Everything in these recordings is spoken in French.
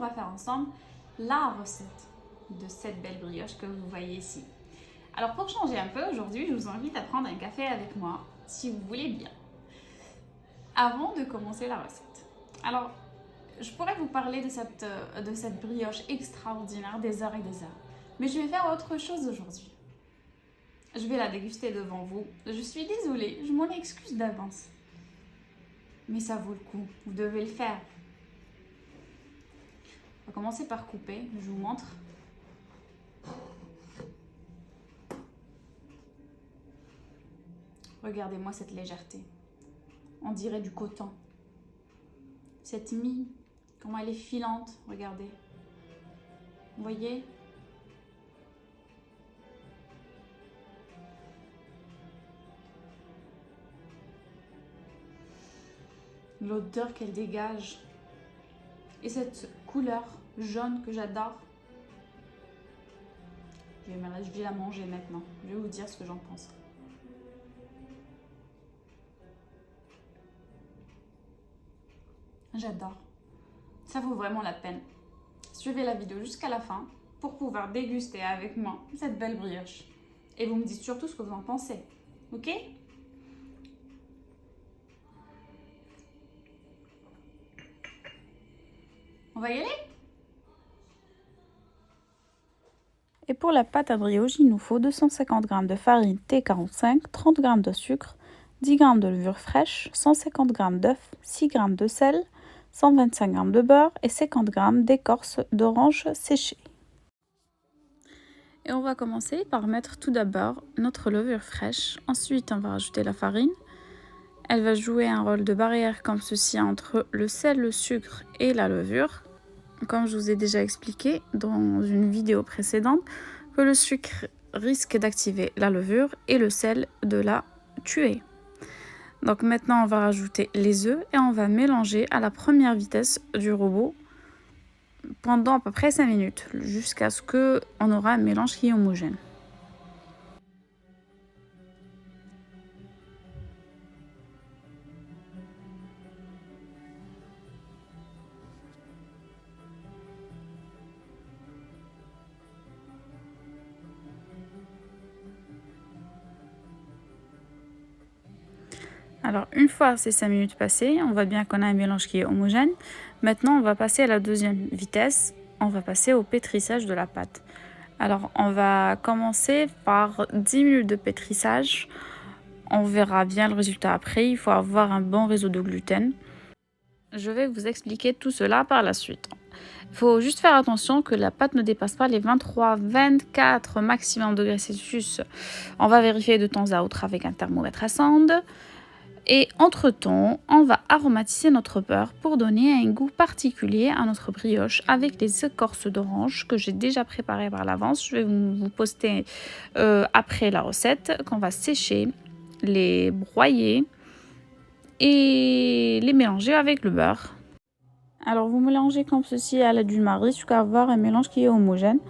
va faire ensemble la recette de cette belle brioche que vous voyez ici. Alors pour changer un peu, aujourd'hui, je vous invite à prendre un café avec moi, si vous voulez bien, avant de commencer la recette. Alors, je pourrais vous parler de cette brioche extraordinaire des heures et des heures, mais je vais faire autre chose aujourd'hui. Je vais la déguster devant vous. Je suis désolée, je m'en excuse d'avance. Mais ça vaut le coup, vous devez le faire. On va commencer par couper, je vous montre. Regardez-moi cette légèreté. On dirait du coton. Cette mie, comment elle est filante, regardez. Vous voyez ? L'odeur qu'elle dégage. Et cette couleur jaune que j'adore. Je vais la manger maintenant. Je vais vous dire ce que j'en pense. J'adore. Ça vaut vraiment la peine. Suivez la vidéo jusqu'à la fin pour pouvoir déguster avec moi cette belle brioche. Et vous me dites surtout ce que vous en pensez. Ok ? On va y aller ? Et pour la pâte à brioche, il nous faut 250 g de farine T45, 30 g de sucre, 10 g de levure fraîche, 150 g d'œufs, 6 g de sel, 125 g de beurre et 50 g d'écorce d'orange séchée. Et on va commencer par mettre tout d'abord notre levure fraîche. Ensuite, on va rajouter la farine. Elle va jouer un rôle de barrière comme ceci entre le sel, le sucre et la levure. Comme je vous ai déjà expliqué dans une vidéo précédente, que le sucre risque d'activer la levure et le sel de la tuer. Donc maintenant, on va rajouter les œufs et on va mélanger à la première vitesse du robot pendant à peu près 5 minutes, jusqu'à ce qu'on aura un mélange qui est homogène. Alors, une fois ces 5 minutes passées, on voit bien qu'on a un mélange qui est homogène. Maintenant, on va passer à la deuxième vitesse. On va passer au pétrissage de la pâte. Alors, on va commencer par 10 minutes de pétrissage. On verra bien le résultat après. Il faut avoir un bon réseau de gluten. Je vais vous expliquer tout cela par la suite. Il faut juste faire attention que la pâte ne dépasse pas les 23-24 maximum degrés Celsius. On va vérifier de temps à autre avec un thermomètre à sonde. Et entre-temps, on va aromatiser notre beurre pour donner un goût particulier à notre brioche avec les écorces d'orange que j'ai déjà préparées par l'avance. Je vais vous poster après la recette qu'on va sécher, les broyer et les mélanger avec le beurre. Alors vous mélangez comme ceci à l'aide d'une marie jusqu'à avoir un mélange qui est homogène.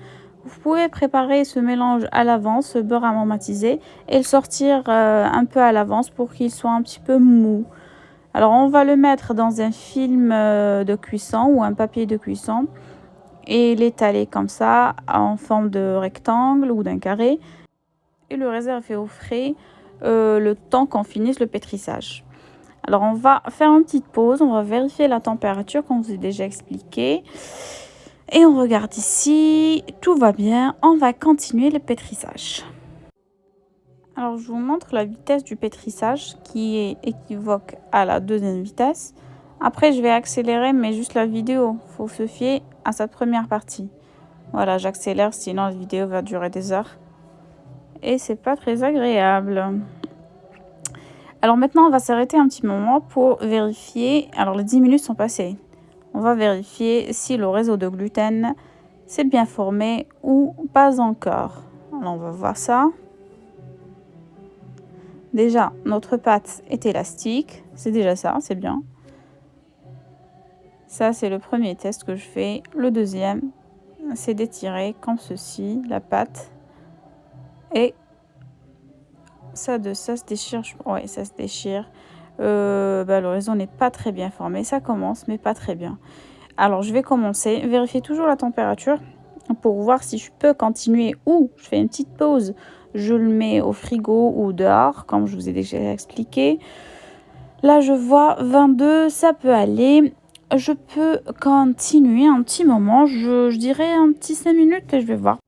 Vous pouvez préparer ce mélange à l'avance, ce beurre aromatisé, et le sortir un peu à l'avance pour qu'il soit un petit peu mou. Alors on va le mettre dans un film de cuisson ou un papier de cuisson et l'étaler comme ça en forme de rectangle ou d'un carré et le réserver au frais le temps qu'on finisse le pétrissage. Alors on va faire une petite pause, on va vérifier la température comme je vous ai déjà expliqué. Et on regarde ici, tout va bien, on va continuer le pétrissage. Alors je vous montre la vitesse du pétrissage qui est équivoque à la deuxième vitesse. Après je vais accélérer mais juste la vidéo, il faut se fier à cette première partie. Voilà, j'accélère sinon la vidéo va durer des heures. Et c'est pas très agréable. Alors maintenant on va s'arrêter un petit moment pour vérifier, alors les 10 minutes sont passées. On va vérifier si le réseau de gluten s'est bien formé ou pas encore. Alors on va voir ça. Déjà, notre pâte est élastique. C'est déjà ça, c'est bien. Ça, c'est le premier test que je fais. Le deuxième, c'est d'étirer comme ceci la pâte. Et ça se déchire. Ouais, ça se déchire. Le réseau n'est pas très bien formé. Ça commence, mais pas très bien. Alors, je vais commencer. Vérifiez toujours la température pour voir si je peux continuer ou je fais une petite pause. Je le mets au frigo ou dehors, comme je vous ai déjà expliqué. Là, je vois 22, ça peut aller. Je peux continuer un petit moment, je dirais un petit 5 minutes et je vais voir.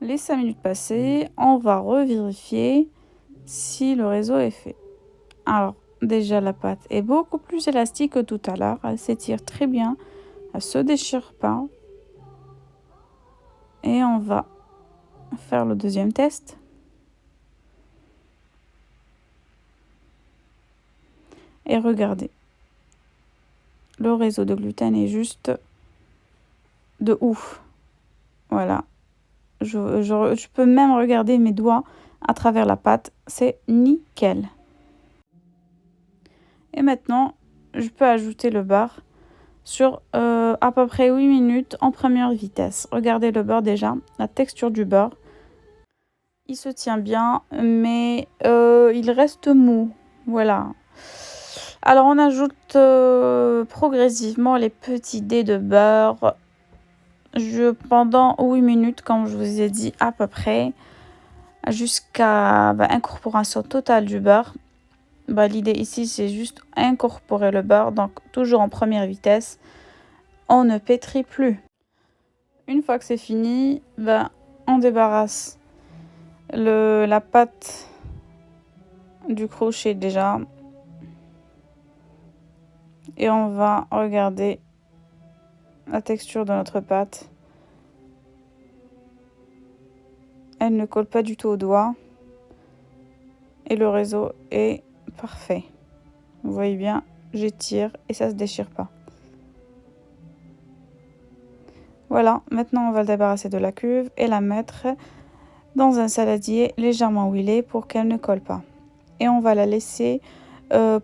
Les 5 minutes passées, on va revérifier si le réseau est fait. Alors, déjà, la pâte est beaucoup plus élastique que tout à l'heure. Elle s'étire très bien. Elle ne se déchire pas. Et on va faire le deuxième test. Et regardez. Le réseau de gluten est juste de ouf. Voilà. Je peux même regarder mes doigts à travers la pâte. C'est nickel. Et maintenant, je peux ajouter le beurre sur à peu près 8 minutes en première vitesse. Regardez le beurre déjà, la texture du beurre. Il se tient bien, mais il reste mou. Voilà. Alors, on ajoute progressivement les petits dés de beurre. Pendant 8 minutes, comme je vous ai dit, à peu près, jusqu'à incorporation totale du beurre. L'idée ici, c'est juste incorporer le beurre, donc toujours en première vitesse. On ne pétrit plus. Une fois que c'est fini, on débarrasse la pâte du crochet déjà. Et on va regarder la texture de notre pâte. Elle ne colle pas du tout au doigt. Et le réseau est parfait. Vous voyez bien, j'étire et ça ne se déchire pas. Voilà, maintenant on va le débarrasser de la cuve et la mettre dans un saladier légèrement huilé pour qu'elle ne colle pas. Et on va la laisser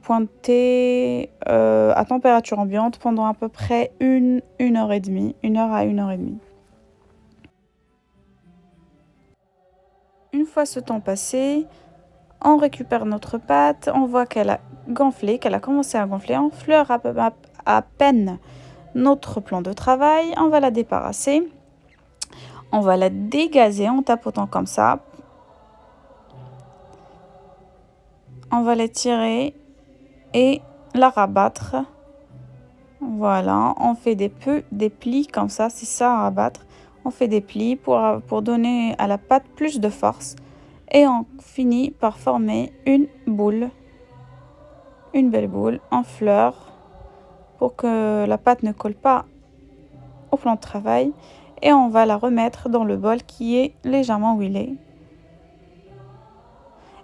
pointer à température ambiante pendant à peu près une heure et demie, 1 heure à 1 heure et demie. Une fois ce temps passé, on récupère notre pâte, on voit qu'elle a gonflé, qu'elle a commencé à gonfler, on fleure à peine notre plan de travail, on va la débarrasser, on va la dégazer en tapotant comme ça, on va l'étirer et la rabattre. Voilà, on fait des plis comme ça, c'est ça à rabattre. On fait des plis pour donner à la pâte plus de force. Et on finit par former une boule, une belle boule en fleurs pour que la pâte ne colle pas au plan de travail. Et on va la remettre dans le bol qui est légèrement huilé.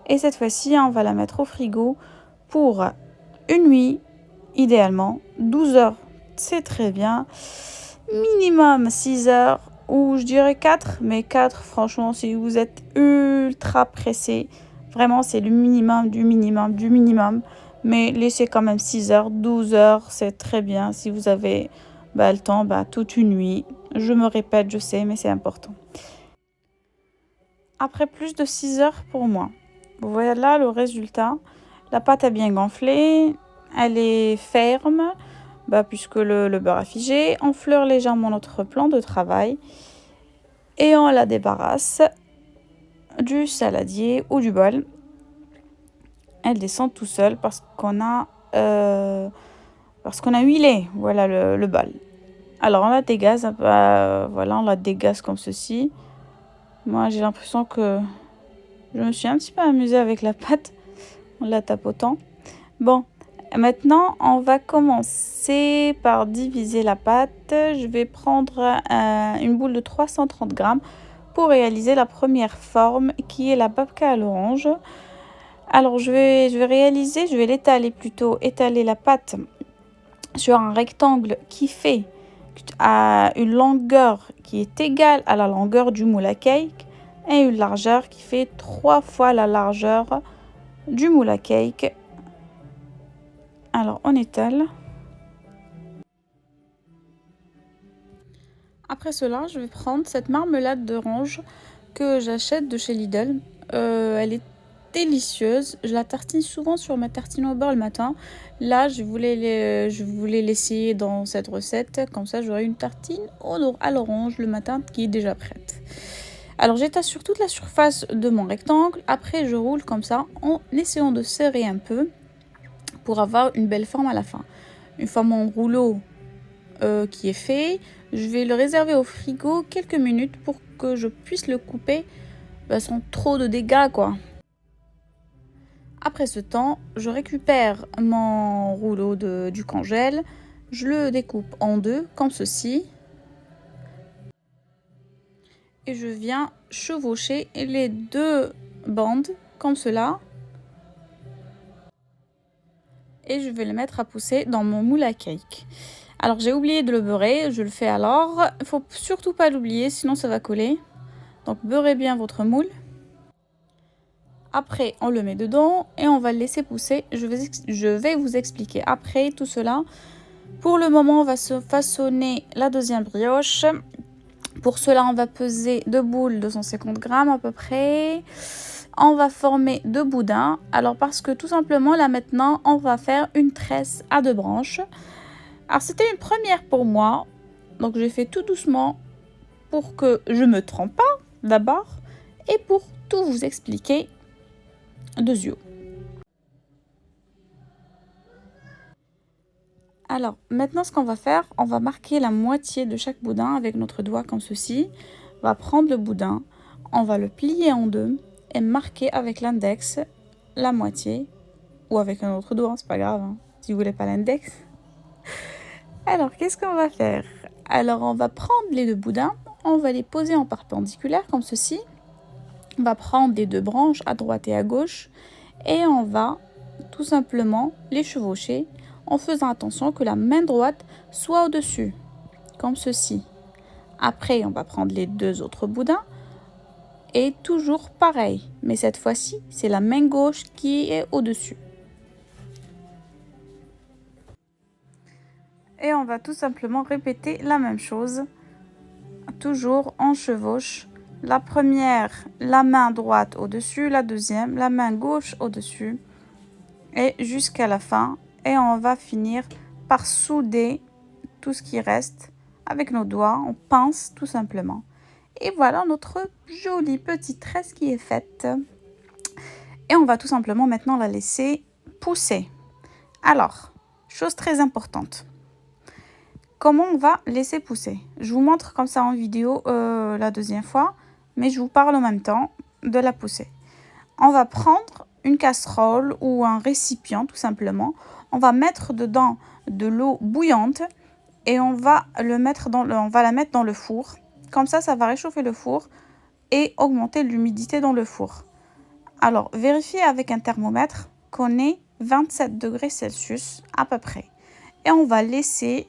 Et cette fois-ci, on va la mettre au frigo pour une nuit, idéalement 12 heures. C'est très bien. Minimum 6 heures ou je dirais 4. Mais 4, franchement, si vous êtes ultra pressé, vraiment, c'est le minimum du minimum du minimum. Mais laissez quand même 6 heures, 12 heures, c'est très bien. Si vous avez le temps, toute une nuit. Je me répète, je sais, mais c'est important. Après plus de 6 heures pour moi. Vous voyez là le résultat. La pâte a bien gonflé. Elle est ferme. Puisque le beurre est figé, on fleure légèrement notre plan de travail et on la débarrasse du saladier ou du bol. Elle descend tout seul parce qu'on a huilé, voilà le bol. Alors on la dégaze, voilà, on la dégaze comme ceci. Moi j'ai l'impression que je me suis un petit peu amusée avec la pâte en la tapotant. Bon. Maintenant, on va commencer par diviser la pâte. Je vais prendre une boule de 330 grammes pour réaliser la première forme qui est la babka à l'orange. Alors, je vais étaler la pâte sur un rectangle qui fait une longueur qui est égale à la longueur du moule à cake et une largeur qui fait 3 fois la largeur du moule à cake. Alors, on étale. Après cela, je vais prendre cette marmelade d'orange que j'achète de chez Lidl. Elle est délicieuse. Je la tartine souvent sur ma tartine au beurre le matin. Là, je voulais l'essayer dans cette recette. Comme ça, j'aurai une tartine à l'orange le matin qui est déjà prête. Alors, j'étale sur toute la surface de mon rectangle. Après, je roule comme ça en essayant de serrer un peu pour avoir une belle forme à la fin. Une fois mon rouleau qui est fait, je vais le réserver au frigo quelques minutes pour que je puisse le couper sans trop de dégâts, quoi. Après ce temps, je récupère mon rouleau du congèle, je le découpe en deux comme ceci et je viens chevaucher les deux bandes comme cela et je vais le mettre à pousser dans mon moule à cake. Alors j'ai oublié de le beurrer, je le fais alors, il faut surtout pas l'oublier sinon ça va coller. Donc beurrez bien votre moule. Après, on le met dedans et on va le laisser pousser. Je vais vous expliquer après tout cela. Pour le moment, on va se façonner la deuxième brioche. Pour cela, on va peser 2 boules de 150 grammes à peu près. On va former 2 boudins. Alors parce que tout simplement, là maintenant, on va faire une tresse à 2 branches. Alors c'était une première pour moi. Donc j'ai fait tout doucement pour que je me trompe pas d'abord. Et pour tout vous expliquer de yeux. Alors, maintenant, ce qu'on va faire, on va marquer la moitié de chaque boudin avec notre doigt comme ceci. On va prendre le boudin, on va le plier en deux et marquer avec l'index la moitié. Ou avec un autre doigt, c'est pas grave, hein, si vous voulez pas l'index. Alors, qu'est-ce qu'on va faire? Alors, on va prendre les deux boudins, on va les poser en perpendiculaire comme ceci. On va prendre les deux branches à droite et à gauche et on va tout simplement les chevaucher en faisant attention que la main droite soit au-dessus, comme ceci. Après, on va prendre les deux autres boudins et toujours pareil, mais cette fois-ci, c'est la main gauche qui est au-dessus. Et on va tout simplement répéter la même chose, toujours en chevauche. La première, la main droite au-dessus, la deuxième, la main gauche au-dessus et jusqu'à la fin. Et on va finir par souder tout ce qui reste avec nos doigts, on pince tout simplement. Et voilà notre jolie petite tresse qui est faite. Et on va tout simplement maintenant la laisser pousser. Alors, chose très importante. Comment on va laisser pousser? Je vous montre comme ça en vidéo la deuxième fois, mais je vous parle en même temps de la pousser. On va prendre une casserole ou un récipient tout simplement. On va mettre dedans de l'eau bouillante et on va la mettre dans le four. Comme ça va réchauffer le four et augmenter l'humidité dans le four. Alors, vérifiez avec un thermomètre qu'on est 27 degrés Celsius à peu près. Et on va laisser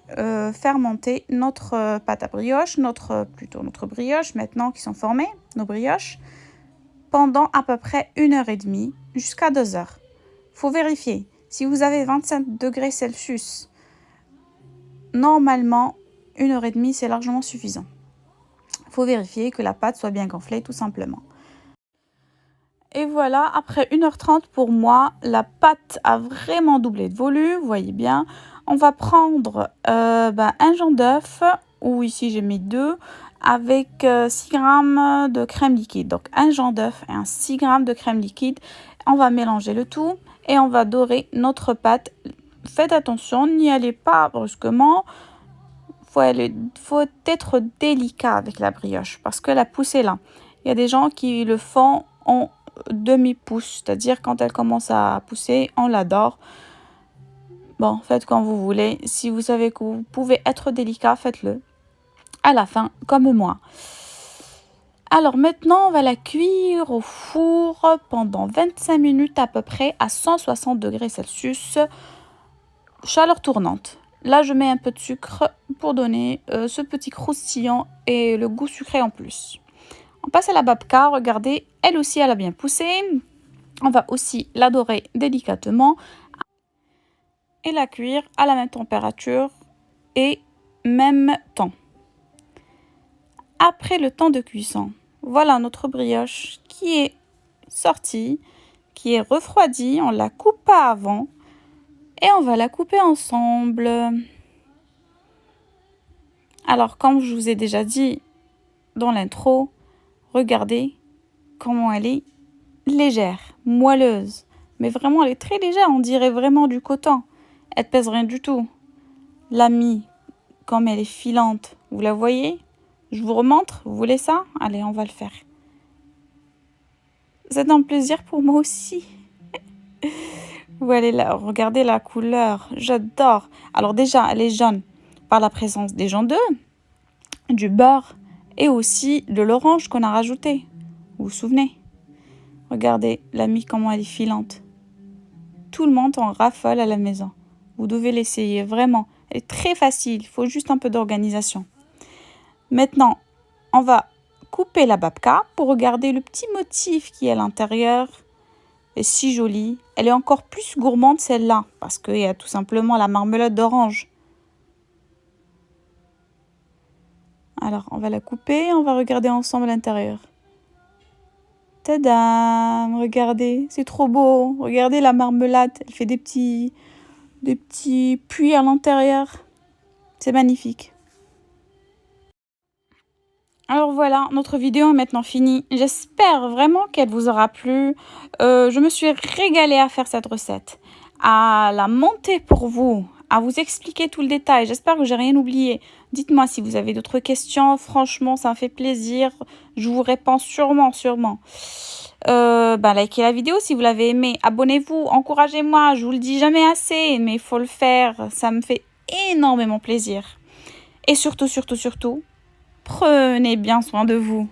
fermenter notre pâte à brioche, notre brioche maintenant qui sont formées, nos brioches, pendant à peu près 1h30 jusqu'à 2h. Il faut vérifier. Si vous avez 25 degrés Celsius, normalement, 1h30, c'est largement suffisant. Il faut vérifier que la pâte soit bien gonflée, tout simplement. Et voilà, après 1h30 pour moi, la pâte a vraiment doublé de volume, vous voyez bien. On va prendre un jaune d'œuf, ou ici j'ai mis 2, avec 6 g de crème liquide. Donc un jaune d'œuf et 6 g de crème liquide. On va mélanger le tout et on va dorer notre pâte. Faites attention, n'y allez pas brusquement. Faut être délicat avec la brioche parce que la poussée là, il y a des gens qui le font en demi-pouce, c'est-à-dire quand elle commence à pousser, on l'adore. Bon, faites quand vous voulez. Si vous savez que vous pouvez être délicat, faites-le à la fin, comme moi. Alors maintenant, on va la cuire au four pendant 25 minutes à peu près à 160 degrés Celsius, chaleur tournante. Là, je mets un peu de sucre pour donner ce petit croustillant et le goût sucré en plus. On passe à la babka, regardez, elle aussi, elle a bien poussé. On va aussi la dorer délicatement et la cuire à la même température et même temps. Après le temps de cuisson, voilà notre brioche qui est sortie, qui est refroidie. On la coupe pas avant et on va la couper ensemble. Alors, comme je vous ai déjà dit dans l'intro, regardez comment elle est légère, moelleuse. Mais vraiment, elle est très légère, on dirait vraiment du coton. Elle pèse rien du tout. La mie, comme elle est filante, vous la voyez? Je vous remontre, vous voulez ça? Allez, on va le faire. C'est un plaisir pour moi aussi. Voilà, regardez la couleur, j'adore. Alors déjà, elle est jaune par la présence des jaunes d'œufs, du beurre et aussi de l'orange qu'on a rajouté. Vous vous souvenez? Regardez la mie, comment elle est filante. Tout le monde en raffole à la maison. Vous devez l'essayer, vraiment. Elle est très facile, il faut juste un peu d'organisation. Maintenant, on va couper la babka pour regarder le petit motif qui est à l'intérieur. Elle est si jolie. Elle est encore plus gourmande celle-là, parce qu'il y a tout simplement la marmelade d'orange. Alors, on va la couper et on va regarder ensemble l'intérieur. Tadam! Regardez, c'est trop beau. Regardez la marmelade, elle fait des petits puits à l'intérieur. C'est magnifique. Alors voilà, notre vidéo est maintenant finie. J'espère vraiment qu'elle vous aura plu. Je me suis régalée à faire cette recette, à la monter pour vous, à vous expliquer tout le détail. J'espère que j'ai rien oublié. Dites-moi si vous avez d'autres questions. Franchement, ça me fait plaisir. Je vous réponds sûrement. Likez la vidéo si vous l'avez aimée. Abonnez-vous, encouragez-moi. Je vous le dis jamais assez, mais il faut le faire. Ça me fait énormément plaisir. Et surtout, prenez bien soin de vous.